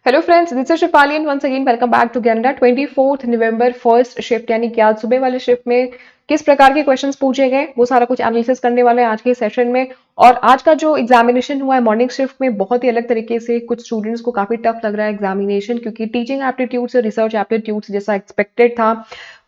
Hello friends, this is Shifali and once again welcome back to Canada. 24 नवंबर first shift यानी कि आज सुबह वाले शिफ्ट में किस प्रकार के क्वेश्चंस पूछे गए वो सारा कुछ एनालिसिस करने वाले हैं आज के सेशन में। और आज का जो एग्जामिनेशन हुआ है मॉर्निंग शिफ्ट में बहुत ही अलग तरीके से कुछ स्टूडेंट्स को काफी टफ लग रहा है एग्जामिनेशन, क्योंकि टीचिंग एप्टीट्यूड से रिसर्च एप्टीट्यूड जैसा एक्सपेक्टेड था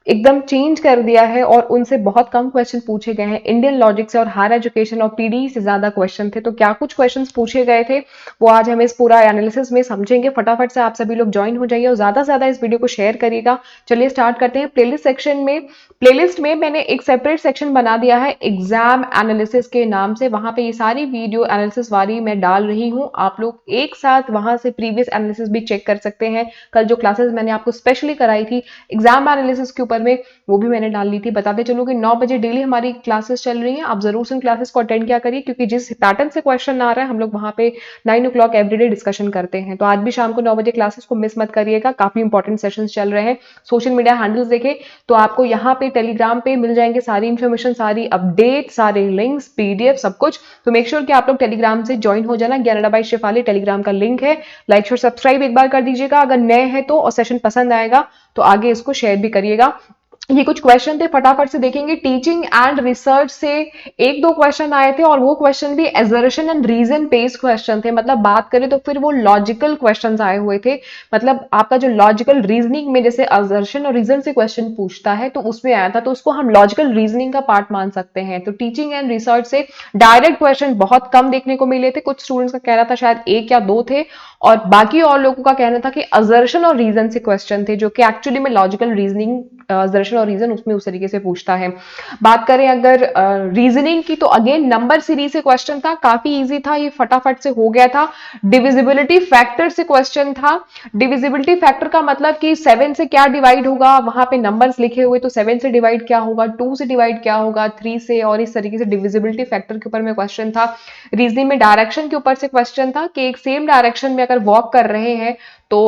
एकदम चेंज कर दिया है और उनसे बहुत कम क्वेश्चन पूछे गए हैं। इंडियन लॉजिक से और हायर एजुकेशन और पीडी से ज्यादा क्वेश्चन थे। तो क्या कुछ क्वेश्चंस पूछे गए थे वो आज हम इस पूरा एनालिसिस में समझेंगे। फटाफट से आप सभी लोग ज्वाइन हो जाइए और ज्यादा से ज्यादा इस वीडियो को शेयर करिएगा। चलिए स्टार्ट करते हैं। प्लेलिस्ट सेक्शन में प्लेलिस्ट में मैंने एक सेपरेट सेक्शन बना दिया है एग्जाम एनालिसिस के नाम से। वहां पे ये सारी वीडियो एनालिसिस वाली मैं डाल रही हूँ। आप लोग एक साथ वहां से प्रीवियस एनालिसिस भी चेक कर सकते हैं। कल जो क्लासेस मैंने आपको स्पेशली कराई थी एग्जाम एनालिसिस के ऊपर में, वो भी मैंने डाल ली थी। बताते चलो कि 9 बजे डेली हमारी क्लासेस चल रही हैं। आप जरूर से क्लासेस को अटेंड किया करिए, क्योंकि जिस पैटर्न से क्वेश्चन आ रहा है हम लोग वहां पे 9 o'clock एवरीडे डिस्कशन करते हैं। तो आज भी शाम को 9 बजे क्लासेस को मिस मत करिएगा। काफी इंपॉर्टेंट सेशंस चल रहे हैं। सोशल मीडिया हैंडल्स देखें तो आपको यहाँ पे टेलीग्राम पे मिल जाएंगे सारी इन्फॉर्मेशन, सारी अपडेट, सारे लिंक्स, पीडीएफ, सब कुछ। तो मेक श्योर कि आप लोग टेलीग्राम से ज्वाइन हो जाना। कैनेडा बाय शेफाली टेलीग्राम का लिंक है। लाइक शेयर सब्सक्राइब एक बार कर दीजिएगा अगर नए हैं तो, और सेशन पसंद आएगा तो आगे इसको शेयर भी करिएगा। ये कुछ क्वेश्चन थे, फटाफट से देखेंगे। टीचिंग एंड रिसर्च से एक दो क्वेश्चन आए थे और वो क्वेश्चन भी assertion and reason based question थे। मतलब बात करें तो फिर वो लॉजिकल क्वेश्चंस आए हुए थे। मतलब आपका जो लॉजिकल रीजनिंग में जैसे एजर्शन और रीजन से क्वेश्चन पूछता है तो उसमें आया था, तो उसको हम लॉजिकल रीजनिंग का पार्ट मान सकते हैं। तो टीचिंग एंड रिसर्च से डायरेक्ट क्वेश्चन बहुत कम देखने को मिले थे। कुछ स्टूडेंट्स का कहना था शायद एक या दो थे, और बाकी और लोगों का कहना था कि असर्शन और रीजन से क्वेश्चन थे, जो कि एक्चुअली में लॉजिकल रीजनिंग असर्शन और रीजन उसमें उस तरीके से पूछता है। बात करें अगर रीजनिंग की, तो अगेन नंबर सीरीज से क्वेश्चन था, काफी इजी था, ये फटाफट से हो गया था। डिविजिबिलिटी फैक्टर से क्वेश्चन था। डिविजिबिलिटी फैक्टर का मतलब कि 7 से क्या डिवाइड होगा, वहां पे नंबर्स लिखे हुए, तो 7 से डिवाइड क्या होगा, 2 से डिवाइड क्या होगा, 3 से, और इस तरीके से डिविजिबिलिटी फैक्टर के ऊपर में क्वेश्चन था। रीजनिंग में डायरेक्शन के ऊपर से क्वेश्चन था कि एक सेम डायरेक्शन में अगर वॉक कर रहे हैं तो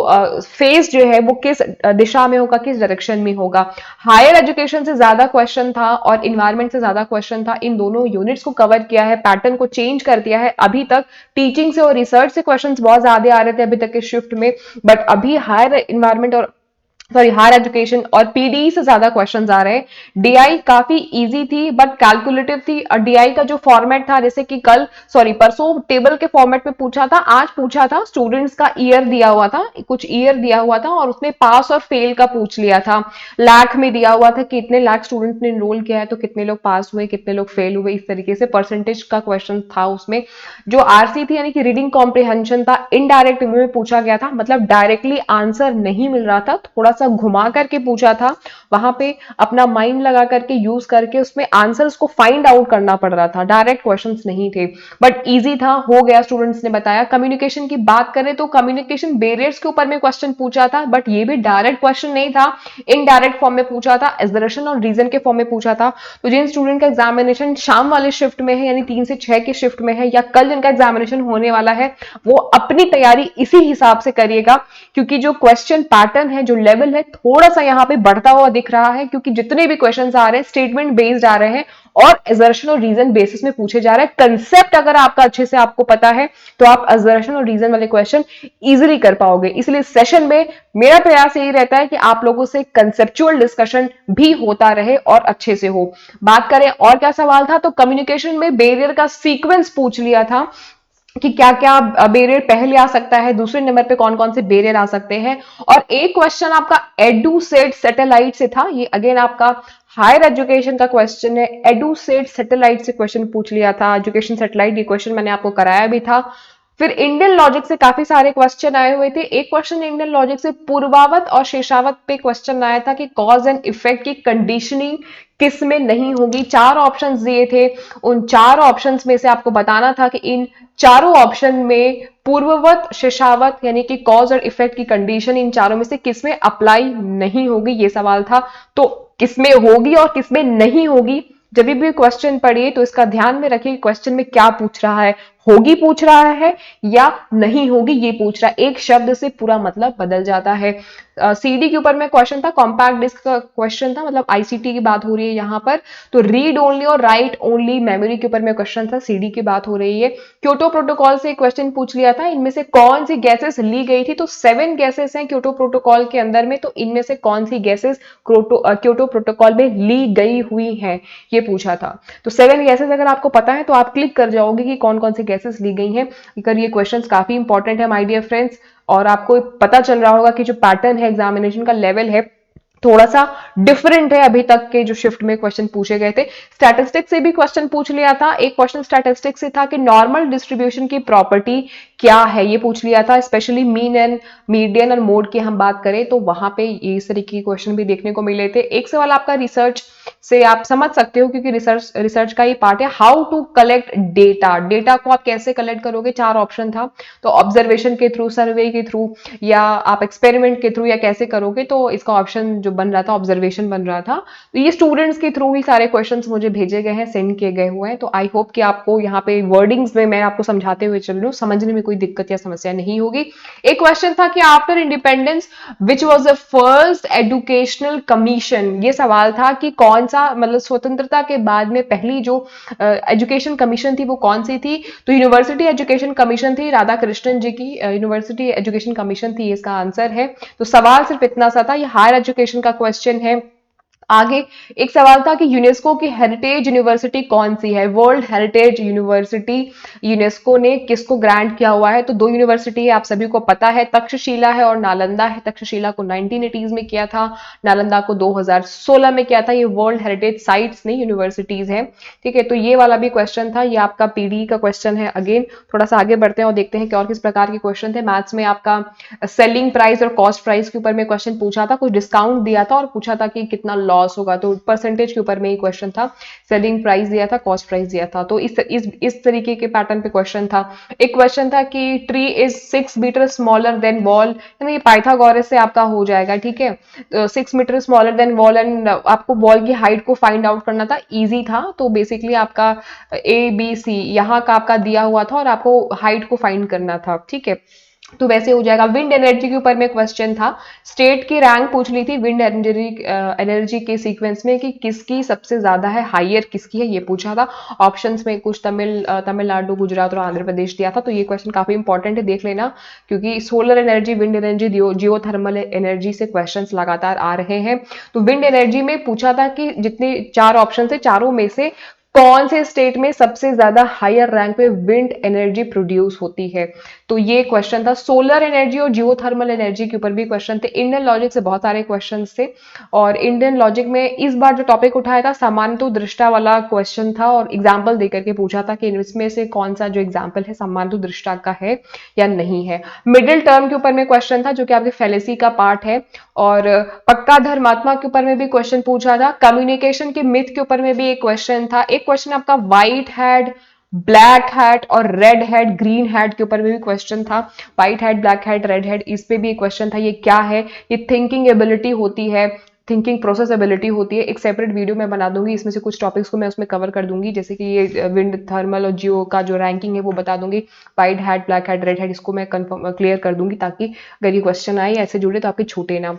फेस जो है वो किस दिशा में होगा, किस डायरेक्शन में होगा। हायर एजुकेशन से ज्यादा क्वेश्चन था और इन्वायरमेंट से ज्यादा क्वेश्चन था। इन दोनों यूनिट्स को कवर किया है, पैटर्न को चेंज कर दिया है। अभी तक टीचिंग से और रिसर्च से क्वेश्चंस बहुत ज्यादा आ रहे थे अभी तक के शिफ्ट में, बट अभी हायर इन्वायरमेंट और हायर एजुकेशन और पीडी से ज्यादा क्वेश्चंस आ रहे हैं। डीआई काफी इजी थी बट कैलकुलेटिव थी। और डीआई का जो फॉर्मेट था, जैसे कि कल परसों टेबल के फॉर्मेट में पूछा था, आज पूछा था स्टूडेंट्स का ईयर दिया हुआ था, कुछ ईयर दिया हुआ था और उसमें पास और फेल का पूछ लिया था। लाख में दिया हुआ था कि इतने लाख स्टूडेंट ने इनरोल किया है तो कितने लोग पास हुए, कितने लोग फेल हुए, इस तरीके से परसेंटेज का क्वेश्चन था उसमें। जो आरसी थी यानी कि रीडिंग कॉम्प्रिहेंशन था, इनडायरेक्ट वे में पूछा गया था। मतलब डायरेक्टली आंसर नहीं मिल रहा था, थोड़ा सा घुमा करके पूछा था। वहां पे अपना माइंड लगा करके यूज करके उसमें आंसर्स को फाइंड आउट करना पड़ रहा था, डायरेक्ट क्वेश्चंस नहीं थे। बट इजी था, हो गया, स्टूडेंट्स ने बताया। कम्युनिकेशन की बात करें तो कम्युनिकेशन बैरियर्स के ऊपर में क्वेश्चन पूछा था, बट ये भी डायरेक्ट क्वेश्चन नहीं था, इनडायरेक्ट फॉर्म में पूछा था, एजरेशन और रीजन के फॉर्म में पूछा था। तो जिन स्टूडेंट का एग्जामिनेशन शाम वाले शिफ्ट में है यानी 3 से 6 के शिफ्ट में है, या कल जिनका एग्जामिनेशन होने वाला है, वो अपनी तैयारी इसी हिसाब से करिएगा। क्योंकि जो क्वेश्चन पैटर्न है, जो लेवल है, थोड़ा सा यहाँ पे बढ़ता हुआ दिख रहा है, क्योंकि जितने भी क्वेश्चंस आ रहे हैं स्टेटमेंट बेस्ड आ रहे हैं और असर्शन और रीजन बेसिस में पूछे जा रहे हैं। कंसेप्ट अगर आपका अच्छे से आपको पता है तो आप असर्शन और रीजन वाले क्वेश्चन इजीली कर पाओगे। इसलिए सेशन में मेरा प्रयास यही रहता है कि आप लोगों से कंसेप्चुअल डिस्कशन भी होता रहे और अच्छे से हो। बात करें और क्या सवाल था, तो कम्युनिकेशन में बैरियर का सीक्वेंस पूछ लिया था कि क्या क्या बैरियर पहले आ सकता है, दूसरे नंबर पे कौन कौन से बैरियर आ सकते हैं। और एक क्वेश्चन आपका एडुसेट सैटेलाइट से था। ये अगेन आपका हायर एजुकेशन का क्वेश्चन है। एडुसेट सैटेलाइट से क्वेश्चन पूछ लिया था, एजुकेशन सैटेलाइट, ये क्वेश्चन मैंने आपको कराया भी था। फिर इंडियन लॉजिक से काफी सारे क्वेश्चन आए हुए थे। एक क्वेश्चन इंडियन लॉजिक से पूर्वावत और शेषावत पे क्वेश्चन आया था कि कॉज एंड इफेक्ट की कंडीशनिंग किस में नहीं होगी। 4 ऑप्शंस दिए थे, उन 4 ऑप्शंस में से आपको बताना था कि इन चारों ऑप्शन में पूर्ववत, शेषावत यानी कि कॉज और इफेक्ट की कंडीशन इन चारों में से किसमें अप्लाई नहीं होगी, ये सवाल था। तो किसमें होगी और किसमें नहीं होगी, जब भी क्वेश्चन पढ़िए तो इसका ध्यान में रखिए क्वेश्चन में क्या पूछ रहा है। होगी पूछ रहा है या नहीं होगी ये पूछ रहा है। एक शब्द से पूरा मतलब बदल जाता है। सीडी के ऊपर में क्वेश्चन था, कॉम्पैक्ट डिस्क का क्वेश्चन था, मतलब आईसीटी की बात हो रही है यहाँ पर। तो रीड ओनली और राइट ओनली मेमोरी के ऊपर में क्वेश्चन था, सीडी की बात हो रही है। क्योटो प्रोटोकॉल से क्वेश्चन पूछ लिया था, इनमें से कौन सी गैसेस ली गई थी। तो 7 गैसेस हैं क्योटो प्रोटोकॉल के अंदर में, तो इनमें से कौन सी गैसेस क्योटो प्रोटोकॉल में ली गई हुई हैं, ये पूछा था। तो 7 गैसेस अगर आपको पता है तो आप क्लिक कर जाओगे कि कौन कौन सी गैसेस ली गई हैं। अगर ये क्वेश्चंस काफी इंपॉर्टेंट है माय डियर फ्रेंड्स, और आपको पता चल रहा होगा कि जो पैटर्न है एग्जामिनेशन का लेवल है थोड़ा सा डिफरेंट है अभी तक के जो शिफ्ट में क्वेश्चन पूछे गए थे। स्टैटिस्टिक्स से भी क्वेश्चन पूछ लिया था, एक क्वेश्चन स्टैटिस्टिक्स से था कि नॉर्मल डिस्ट्रीब्यूशन की प्रॉपर्टी क्या है, ये पूछ लिया था। स्पेशली मीन एंड मीडियन और मोड की हम बात करें तो वहां पे इस तरीके के क्वेश्चन भी देखने को मिले थे। एक सवाल आपका रिसर्च से आप समझ सकते हो क्योंकि रिसर्च का ही पार्ट है, how to collect data. Data को आप कैसे कलेक्ट करोगे, 4 ऑप्शन था। तो ऑब्जर्वेशन के थ्रू, सर्वे के थ्रू, या आप एक्सपेरिमेंट के थ्रू, या कैसे करोगे। तो इसका ऑप्शन जो बन रहा था ऑब्जर्वेशन बन रहा था। तो ये स्टूडेंट्स के थ्रू ही सारे क्वेश्चंस मुझे भेजे गए हैं, सेंड किए गए हुए हैं। तो आई होप कि आपको यहाँ पे वर्डिंग्स में मैं आपको समझाते हुए चल रही हूँ, समझने में कोई दिक्कत या समस्या नहीं होगी। एक क्वेश्चन था कि after independence which was the first educational commission. ये सवाल था कि कौन सा, मतलब स्वतंत्रता के बाद में पहली जो एजुकेशन कमीशन थी वो कौन सी थी। तो यूनिवर्सिटी एजुकेशन कमीशन थी, राधा कृष्णन जी की यूनिवर्सिटी एजुकेशन कमीशन थी, इसका आंसर है। तो सवाल सिर्फ इतना सा था, ये हायर एजुकेशन का क्वेश्चन है। आगे एक सवाल था कि यूनेस्को की हेरिटेज यूनिवर्सिटी कौन सी है, वर्ल्ड हेरिटेज यूनिवर्सिटी यूनेस्को ने किसको ग्रांट किया हुआ है। तो 2 यूनिवर्सिटी है, आप सभी को पता है, तक्षशिला है और नालंदा है। तक्षशिला को 1980s में किया था, नालंदा को 2016 में किया था। ये वर्ल्ड हेरिटेज साइट्स नहीं, यूनिवर्सिटीज हैं। ठीक है, तो ये वाला भी क्वेश्चन था, ये आपका पीडी का क्वेश्चन है। अगेन थोड़ा सा आगे बढ़ते हैं और देखते हैं कि और किस प्रकार के क्वेश्चन थे। मैथ्स में आपका सेलिंग प्राइस और कॉस्ट प्राइस के ऊपर में क्वेश्चन पूछा था, कुछ डिस्काउंट दिया था और पूछा था कि कितना लॉस होगा। तो परसेंटेज के ऊपर में ही क्वेश्चन था, सेलिंग प्राइस दिया था, कॉस्ट प्राइस दिया था। तो इस तरीके के पैटर्न पे क्वेश्चन था। एक क्वेश्चन था कि tree is 6 metre smaller than wall, यानी ये पाइथागोरस से आपका हो जाएगा। ठीक है, 6 metre smaller than wall, and आपको वॉल की हाइट को फाइंड आउट करना था, इजी था। तो बेसिकली आपका ABC यहाँ का आपका दिया हुआ था और आपको हाइट को फाइंड करना था। ठीक है, तो वैसे हो जाएगा। विंड एनर्जी के ऊपर में क्वेश्चन था, स्टेट की रैंक पूछ ली थी विंड एनर्जी के सीक्वेंस में कि किसकी सबसे ज्यादा है, हाइयर किसकी है, ये पूछा था। ऑप्शंस में कुछ तमिलनाडु, गुजरात और आंध्र प्रदेश दिया था। तो ये क्वेश्चन काफी इंपॉर्टेंट है, देख लेना, क्योंकि सोलर एनर्जी, विंड एनर्जी, जियो थर्मल एनर्जी से क्वेश्चन लगातार आ रहे हैं। तो विंड एनर्जी में पूछा था कि जितने 4 ऑप्शन थे, चारों में से कौन से स्टेट में सबसे ज्यादा हायर रैंक पे विंड एनर्जी प्रोड्यूस होती है। तो ये क्वेश्चन था। सोलर एनर्जी और जियोथर्मल एनर्जी के ऊपर भी क्वेश्चन थे। इंडियन लॉजिक से बहुत सारे क्वेश्चन थे, और इंडियन लॉजिक में इस बार जो टॉपिक उठाया था सामान्यतः दृष्टा वाला क्वेश्चन था, और एग्जाम्पल देकर के पूछा था कि इसमें से कौन सा जो एग्जाम्पल है सामान्यतः दृष्टा का है या नहीं है। मिडिल टर्म के ऊपर में क्वेश्चन था जो कि आपके फेलेसी का पार्ट है, और पक्का धर्मात्मा के ऊपर में भी क्वेश्चन पूछा था। कम्युनिकेशन के मिथ के ऊपर में भी एक क्वेश्चन था। एक क्वेश्चन आपका व्हाइट हैड, ब्लैक हैट और रेड हैट, ग्रीन हैट के ऊपर में भी क्वेश्चन था। White hat, black hat, red hat, इस पे भी एक क्वेश्चन था, ये क्या है। ये थिंकिंग एबिलिटी होती है, थिंकिंग प्रोसेस एबिलिटी होती है। एक सेपरेट वीडियो मैं बना दूंगी, इसमें से कुछ टॉपिक्स को मैं उसमें कवर कर दूंगी, जैसे कि ये विंड, थर्मल और जियो का जो रैंकिंग है वो बता दूंगी। White hat, black hat, red hat, इसको मैं कंफर्म क्लियर कर दूंगी, ताकि अगर ये क्वेश्चन आए ऐसे जुड़े तो आपके छूटे ना।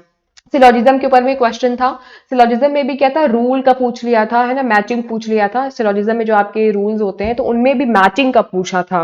सिलोजिज्म के ऊपर में क्वेश्चन था। सिलोजिज्म में भी क्या था, रूल का पूछ लिया था, है ना, मैचिंग पूछ लिया था। सिलोजिज्म में जो आपके रूल्स होते हैं तो उनमें भी मैचिंग का पूछा था।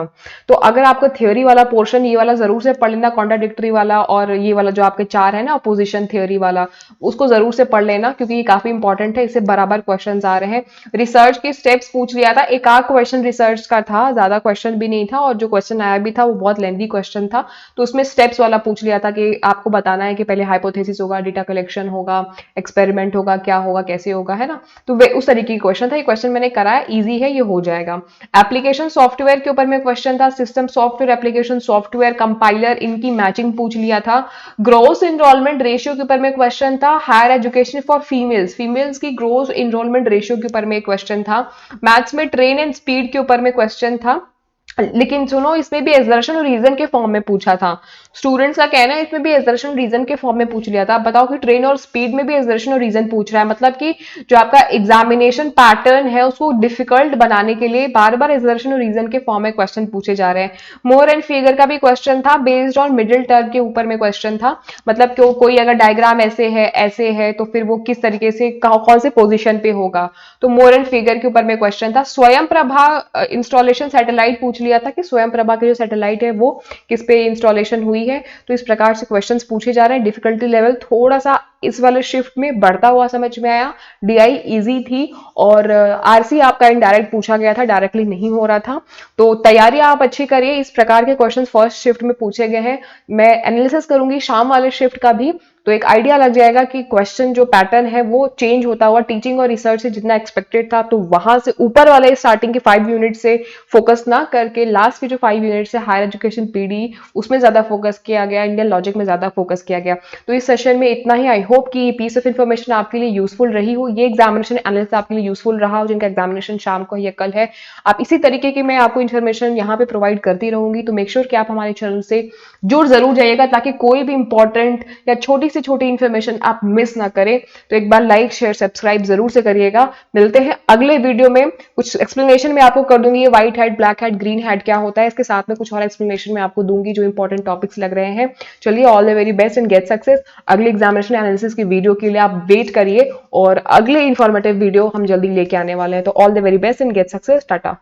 तो अगर आपको थ्योरी वाला पोर्शन ये वाला जरूर से पढ़ लेना, कॉन्ट्राडिक्टरी वाला, और ये वाला जो आपके 4 है ना अपोजिशन थ्योरी वाला, उसको जरूर से पढ़ लेना, क्योंकि ये काफी इंपॉर्टेंट है, इससे बराबर क्वेश्चन आ रहे हैं। रिसर्च के स्टेप्स पूछ लिया था, एक आध क्वेश्चन रिसर्च का था, ज्यादा क्वेश्चन भी नहीं था, और जो क्वेश्चन आया भी था वो बहुत लेंथी क्वेश्चन था। तो उसमें स्टेप्स वाला पूछ लिया था कि आपको बताना है कि पहले हाइपोथेसिस होगा, डेटा कलेक्शन होगा, एक्सपेरिमेंट होगा, क्या होगा, कैसे होगा, है ना। तो वे उस तरीके की क्वेश्चन था। ये क्वेश्चन मैंने कराया, इजी है, ये हो जाएगा। एप्लीकेशन सॉफ्टवेयर के ऊपर में क्वेश्चन था, system software, application software, compiler, इनकी मैचिंग पूछ लिया था। ग्रोथ इनरोलमेंट रेशियो के ऊपर में क्वेश्चन था। Higher education for females, females की ग्रोथ इनरोलमेंट रेशियो के ऊपर में क्वेश्चन था। मैथ्स में ट्रेन एंड स्पीड के ऊपर में क्वेश्चन था। लेकिन सुनो, इसमें भी एसर्शन और रीजन के फॉर्म में पूछा था। स्टूडेंट्स का कहना है इसमें भी एसर्शन रीजन के फॉर्म में पूछ लिया था। आप बताओ कि ट्रेन और स्पीड में भी एसर्शन और रीजन पूछ रहा है, मतलब कि जो आपका एग्जामिनेशन पैटर्न है उसको डिफिकल्ट बनाने के लिए बार बार एसर्शन और रीजन के फॉर्म में क्वेश्चन पूछे जा रहे हैं। मोर एंड फिगर का भी क्वेश्चन था, बेस्ड ऑन मिडिल टर्म के ऊपर में क्वेश्चन था। मतलब कि कोई अगर डायग्राम ऐसे है तो फिर वो किस तरीके से कौन से पोजिशन पे होगा। तो मोर एंड फिगर के ऊपर में क्वेश्चन था। स्वयं प्रभा इंस्टॉलेशन सैटेलाइट पूछ लिया था कि स्वयं प्रभा की जो सैटेलाइट है वो किस पे इंस्टॉलेशन हुई है। तो इस प्रकार से क्वेश्चंस पूछे जा रहे हैं। डिफिकल्टी लेवल थोड़ा सा इस वाले शिफ्ट में बढ़ता हुआ समझ में आया। डीआई इजी थी और आरसी आपका इनडायरेक्ट पूछा गया था, डायरेक्टली नहीं हो रहा था। तो तैयारी आप अच्छी करिए। इस प्रकार के क्वेश्चन फर्स्ट शिफ्ट में पूछे गए हैं। मैं एनालिसिस करूंगी शाम वाले शिफ्ट का भी, तो एक आइडिया लग जाएगा कि क्वेश्चन जो पैटर्न है वो चेंज होता हुआ टीचिंग और रिसर्च से जितना एक्सपेक्टेड था, तो वहां से ऊपर वाले स्टार्टिंग के 5 यूनिट से फोकस ना करके लास्ट के जो 5 यूनिट से हायर एजुकेशन पीडी उसमें ज्यादा फोकस किया गया, इंडियन लॉजिक में ज्यादा फोकस किया गया। तो इस सेशन में इतना ही। आई होप कि पीस ऑफ इन्फॉर्मेशन आपके लिए यूजफुल रही हो, ये एग्जामिनेशन एनालिसिस आपके लिए यूजफुल रहा हो, जिनका एग्जामिनेशन शाम को या कल है। आप इसी तरीके की मैं आपको इन्फॉर्मेशन यहाँ पे प्रोवाइड करती रहूंगी। तो मेक श्योर कि आप हमारे चैनल से जुड़ जरूर जाइएगा, ताकि कोई भी इंपॉर्टेंट या छोटी से छोटी इन्फॉर्मेशन आप मिस ना करें। तो एक बार लाइक शेयर सब्सक्राइब जरूर से करिएगा। मिलते हैं अगले वीडियो में। कुछ एक्सप्लेनेशन मैं आपको कर दूंगी, ये white head, black head, green head क्या होता है, इसके साथ में कुछ और एक्सप्लेनेशन मैं आपको दूंगी जो इंपॉर्टेंट टॉपिक्स लग रहे हैं। चलिए, all the very best and get success. अगले एग्जामिनेशन एनालिसिस की वीडियो के लिए आप वेट करिए और अगले इंफॉर्मेटिव वीडियो हम जल्दी लेके आने वाले हैं। तो all the very best and get success. Tata.